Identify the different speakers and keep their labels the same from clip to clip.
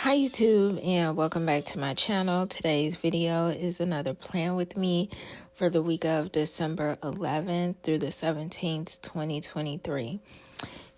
Speaker 1: Hi YouTube, and welcome back to my channel. Today's video is another plan with me for the week of December 11th through the 17th, 2023.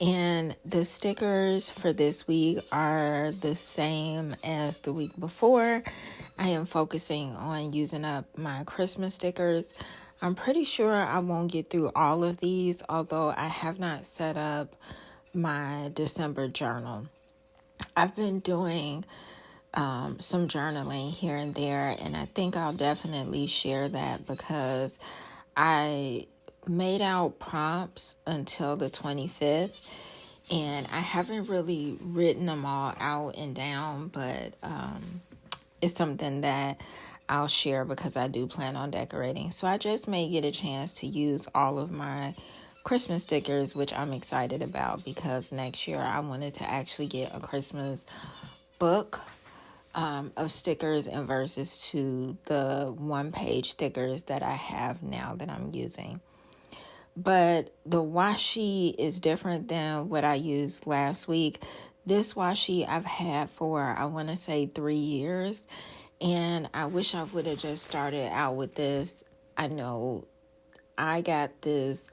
Speaker 1: And the stickers for this week are the same as the week before. I am focusing on using up my Christmas stickers. I'm pretty sure I won't get through all of these, although I have not set up my December journal. I've been doing some journaling here and there, and I think I'll definitely share that because I made out prompts until the 25th, and I haven't really written them all out and down, but it's something that I'll share because I do plan on decorating. So I just may get a chance to use all of my Christmas stickers, which I'm excited about because next year I wanted to actually get a Christmas book of stickers and versus to the one-page stickers that I have now that I'm using. But the washi is different than what I used last week. This washi I've had for, I want to say 3 years, and I wish I would have just started out with this. I know I got this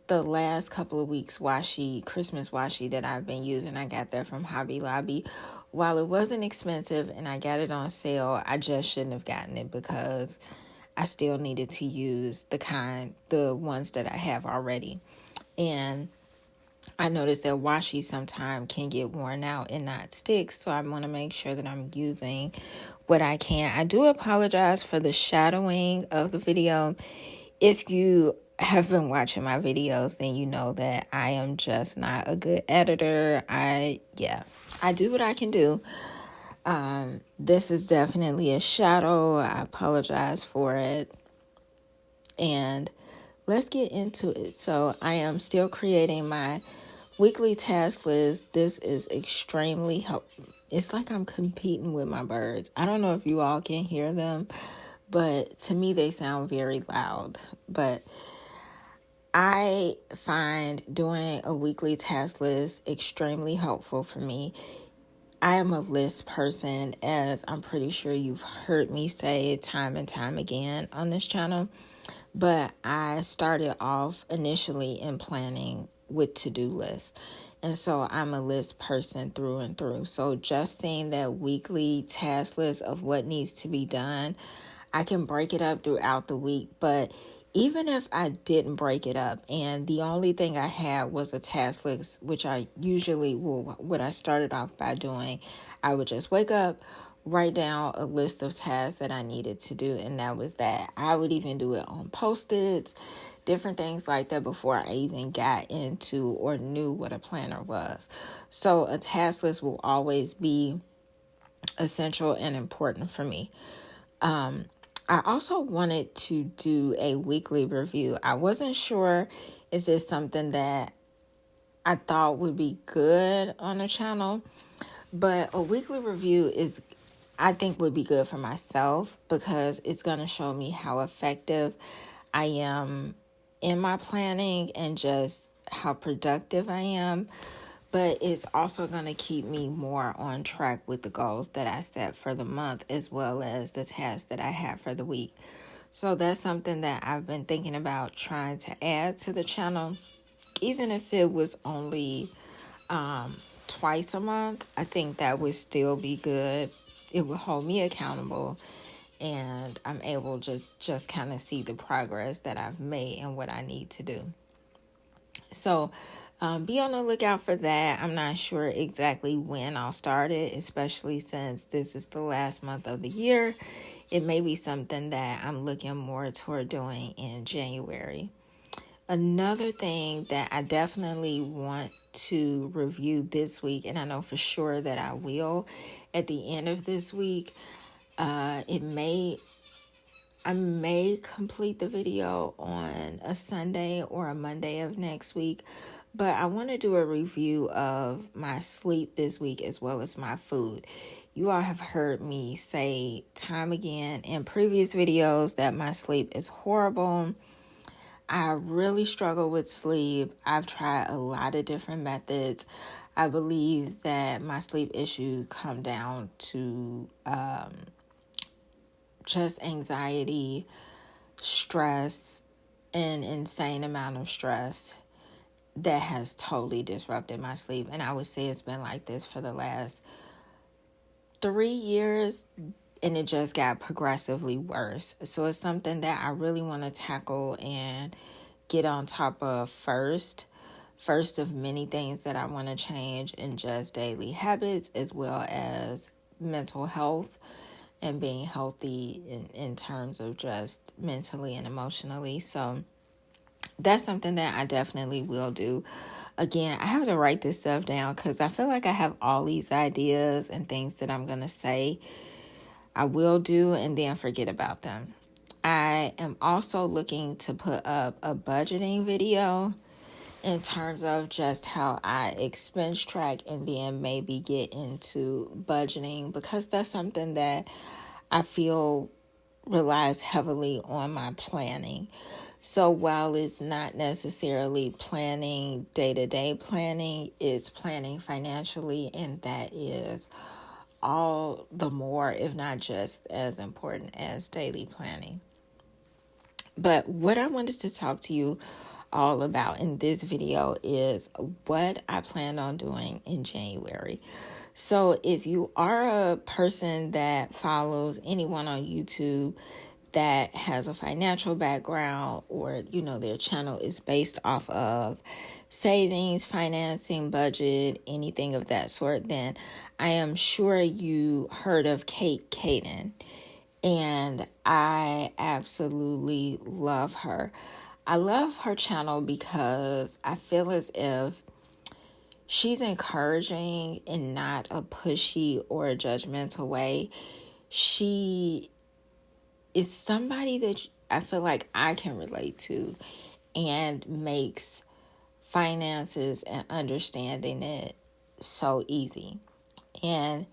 Speaker 1: the last couple of weeks washi, Christmas washi that I've been using. I got that from Hobby Lobby. While it wasn't expensive and I got it on sale, I just shouldn't have gotten it because I still needed to use the ones that I have already. And I noticed that washi sometimes can get worn out and not stick, so I want to make sure that I'm using what I can. I do apologize for the shadowing of the video. If you have been watching my videos, then you know that I am just not a good editor. I do what I can do. This is definitely a shadow. I apologize for it. And let's get into it. So I am still creating my weekly task list. This is extremely helpful. It's like I'm competing with my birds. I don't know if you all can hear them, but to me they sound very loud. But I find doing a weekly task list extremely helpful for me. I am a list person, as I'm pretty sure you've heard me say time and time again on this channel. But I started off initially in planning with to-do lists. And so I'm a list person through and through. So just seeing that weekly task list of what needs to be done, I can break it up throughout the week. But even if I didn't break it up and the only thing I had was a task list, which I usually what I started off by doing, I would just wake up, write down a list of tasks that I needed to do, and that was that. I would even do it on Post-its, different things like that before I even got into or knew what a planner was. So a task list will always be essential and important for me. I also wanted to do a weekly review. I wasn't sure if it's something that I thought would be good on the channel, but a weekly review I think would be good for myself because it's going to show me how effective I am in my planning and just how productive I am. But it's also going to keep me more on track with the goals that I set for the month as well as the tasks that I have for the week. So that's something that I've been thinking about trying to add to the channel. Even if it was only twice a month, I think that would still be good. It will hold me accountable and I'm able to just kind of see the progress that I've made and what I need to do. So be on the lookout for that. I'm not sure exactly when I'll start it, especially since this is the last month of the year. It may be something that I'm looking more toward doing in January. Another thing that I definitely want to review this week, and I know for sure that I will at the end of this week, I may complete the video on a Sunday or a Monday of next week, but I want to do a review of my sleep this week as well as my food. You all have heard me say time again in previous videos that my sleep is horrible. I really struggle with sleep. I've tried a lot of different methods. I believe that my sleep issues come down to just anxiety, stress, an insane amount of stress that has totally disrupted my sleep. And I would say it's been like this for the last 3 years, and it just got progressively worse. So it's something that I really want to tackle and get on top of first of many things that I want to change in just daily habits, as well as mental health and being healthy in terms of just mentally and emotionally. So that's something that I definitely will do. Again, I have to write this stuff down because I feel like I have all these ideas and things that I'm going to say I will do and then forget about them. I am also looking to put up a budgeting video in terms of just how I expense track and then maybe get into budgeting, because that's something that I feel relies heavily on my planning. So while it's not necessarily planning day-to-day planning, it's planning financially, and that is all the more, if not just as important as daily planning. But what I wanted to talk to you all about in this video is what I plan on doing in January. So if you are a person that follows anyone on YouTube that has a financial background, or their channel is based off of savings, financing, budget, anything of that sort, then I am sure you heard of Caden. And I absolutely love her. I love her channel because I feel as if she's encouraging in not a pushy or a judgmental way. She is somebody that I feel like I can relate to, and makes finances and understanding it so easy. And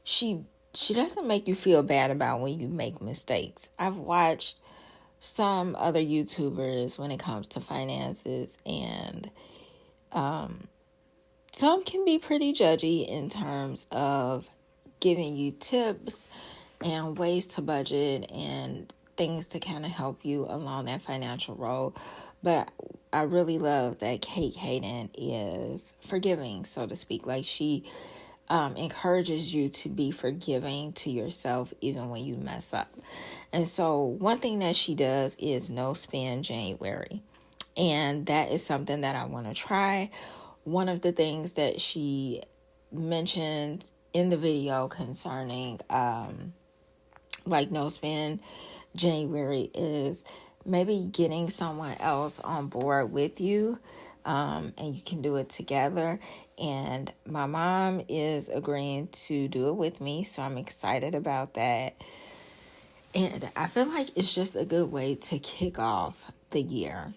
Speaker 1: she doesn't make you feel bad about when you make mistakes. I've watched some other YouTubers when it comes to finances, and some can be pretty judgy in terms of giving you tips and ways to budget and things to kind of help you along that financial road. But I really love that Caden is forgiving, so to speak. Like, she encourages you to be forgiving to yourself even when you mess up. And so one thing that she does is no spend January. And that is something that I want to try. One of the things that she mentioned in the video concerning no spend January is maybe getting someone else on board with you, and you can do it together. And my mom is agreeing to do it with me, so I'm excited about that. And I feel like it's just a good way to kick off the year,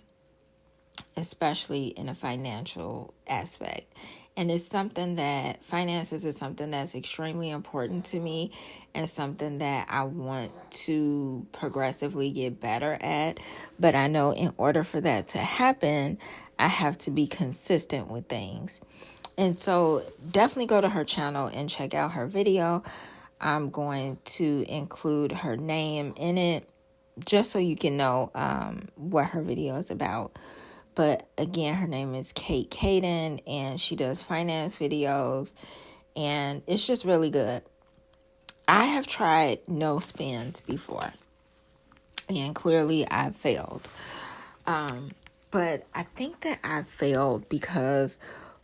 Speaker 1: especially in a financial aspect. And it's something that finances is something that's extremely important to me, and something that I want to progressively get better at. But I know in order for that to happen, I have to be consistent with things. And so definitely go to her channel and check out her video. I'm going to include her name in it just so you can know what her video is about. But again, her name is Caden, and she does finance videos, and it's just really good. I have tried no spends before, and clearly I failed. But I think that I failed because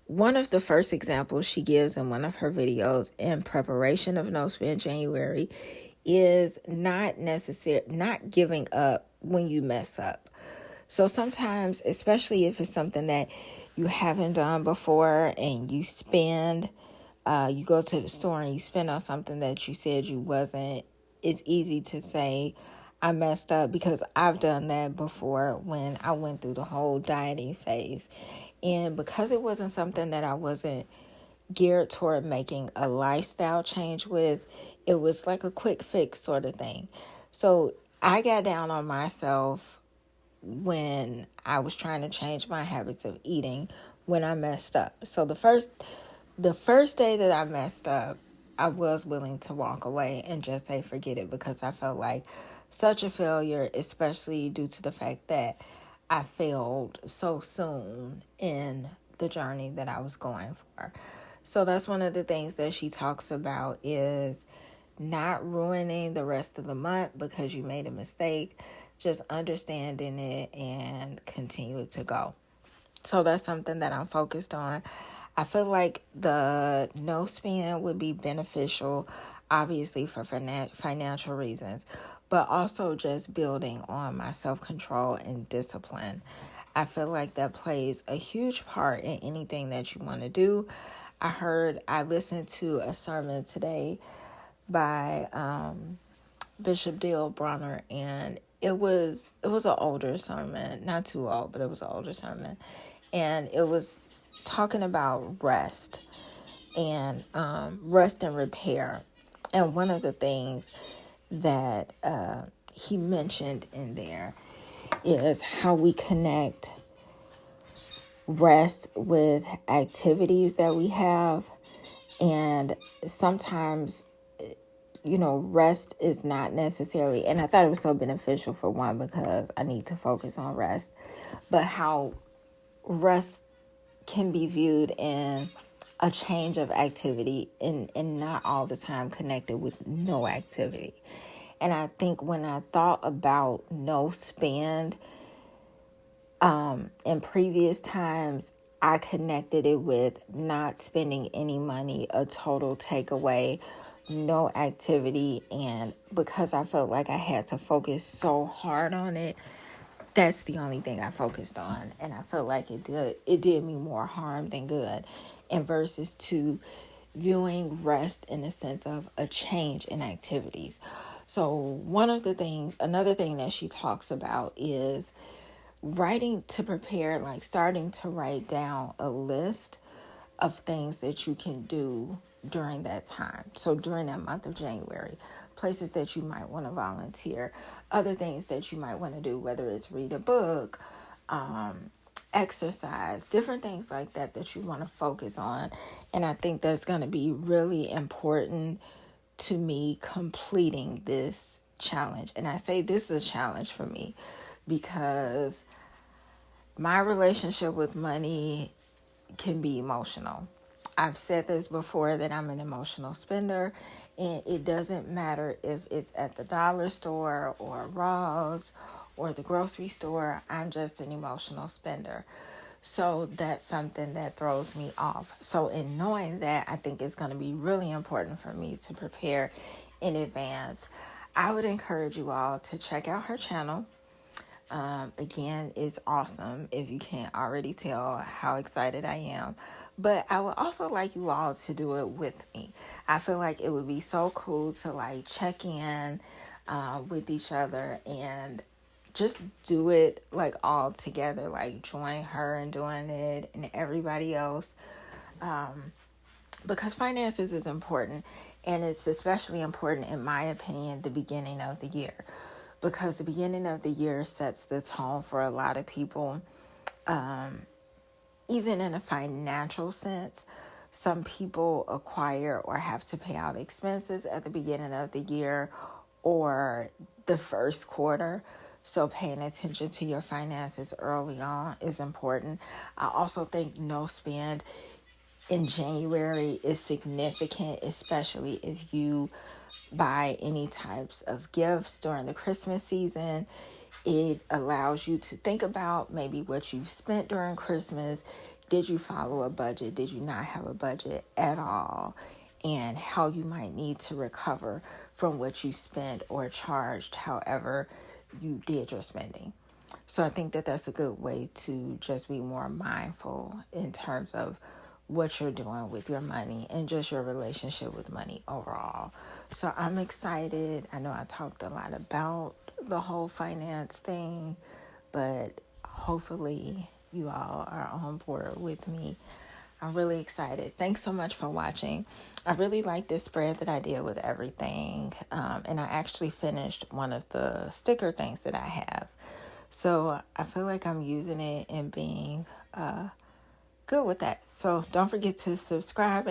Speaker 1: one of the first examples she gives in one of her videos in preparation of No Spend January is not giving up when you mess up. So sometimes, especially if it's something that you haven't done before and you spend, you go to the store and you spend on something that you said you wasn't, it's easy to say, I messed up, because I've done that before when I went through the whole dieting phase. And because it wasn't something that I wasn't geared toward making a lifestyle change with, it was like a quick fix sort of thing. So I got down on myself when I was trying to change my habits of eating when I messed up. So the first day that I messed up, I was willing to walk away and just say forget it, because I felt like such a failure, especially due to the fact that I failed so soon in the journey that I was going for. So that's one of the things that she talks about, is not ruining the rest of the month because you made a mistake, just understanding it and continue to go. So that's something that I'm focused on. I feel like the no spend would be beneficial, obviously for financial reasons, but also just building on my self-control and discipline. I feel like that plays a huge part in anything that you want to do. I listened to a sermon today by Bishop Dale Bronner, and it was an older sermon, not too old, but it was an older sermon, and it was talking about rest and repair. And one of the things that he mentioned in there is how we connect rest with activities that we have. And sometimes, rest is not necessarily, and I thought it was so beneficial for one, because I need to focus on rest, but how rest can be viewed in a change of activity and not all the time connected with no activity. And I think when I thought about no spend in previous times, I connected it with not spending any money, a total takeaway, no activity. And because I felt like I had to focus so hard on it, that's the only thing I focused on. And I felt like it did me more harm than good. And versus to viewing rest in the sense of a change in activities. So another thing that she talks about is writing to prepare, like starting to write down a list of things that you can do during that time. So during that month of January, places that you might want to volunteer, other things that you might want to do, whether it's read a book, exercise, different things like that you want to focus on. And I think that's going to be really important to me completing this challenge. And I say this is a challenge for me because my relationship with money can be emotional. I've said this before, that I'm an emotional spender, and it doesn't matter if it's at the dollar store or Ross or the grocery store. I'm just an emotional spender. So that's something that throws me off. So in knowing that, I think it's going to be really important for me to prepare in advance. I would encourage you all to check out her channel. Again, it's awesome, if you can't already tell how excited I am. But I would also like you all to do it with me. I feel like it would be so cool to check in with each other and just do it all together, join her in doing it and everybody else. Because finances is important, and it's especially important, in my opinion, the beginning of the year. Because the beginning of the year sets the tone for a lot of people. Even in a financial sense, some people acquire or have to pay out expenses at the beginning of the year or the first quarter. So paying attention to your finances early on is important. I also think no spend in January is significant, especially if you buy any types of gifts during the Christmas season. It allows you to think about maybe what you've spent during Christmas. Did you follow a budget? Did you not have a budget at all? And how you might need to recover from what you spent or charged, however you did your spending. So I think that that's a good way to just be more mindful in terms of what you're doing with your money and just your relationship with money overall. So I'm excited. I know I talked a lot about the whole finance thing, but hopefully you all are on board with me. I'm really excited. Thanks so much for watching. I really like this spread that I did with everything. And I actually finished one of the sticker things that I have. So I feel like I'm using it and being good with that. So don't forget to subscribe. And